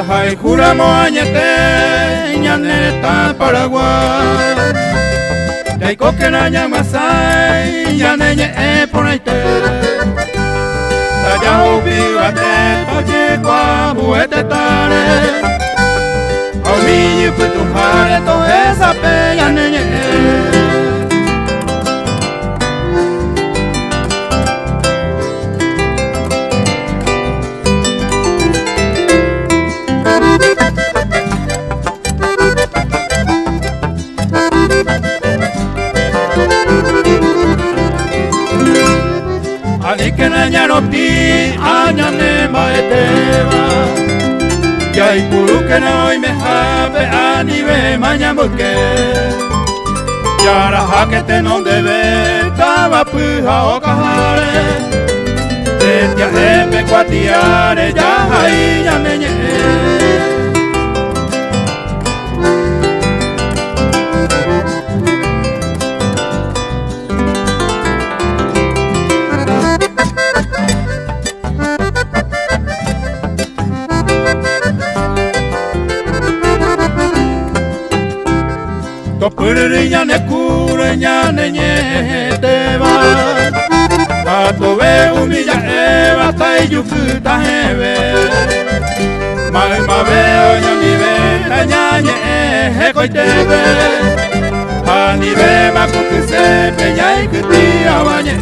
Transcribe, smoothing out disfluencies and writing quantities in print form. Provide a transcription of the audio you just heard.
hay juramos ñete, ñane está Paraguay. Hay coque na ñamasai, ñane ñe'e por ahí te. Taya ubígate, toye guabuete tare. Omi putu jare to esa pe ñane ñe'e. Ani que naña no ti, añane maeteba. Ya y puru que no hoy me jabe, ani ve mañana porque. Ya raja que te no debe, taba puja o cajare. Te te ajepe cuatiare, ya ahí ya neñe. Puri ñane kure ñane ñete va. Ato ve umilla eva tai yukuta hebe. Mai ma veo ñani ve na ñañe he koitebe. Ani ve ma kukuse pe ñai kuti awañe.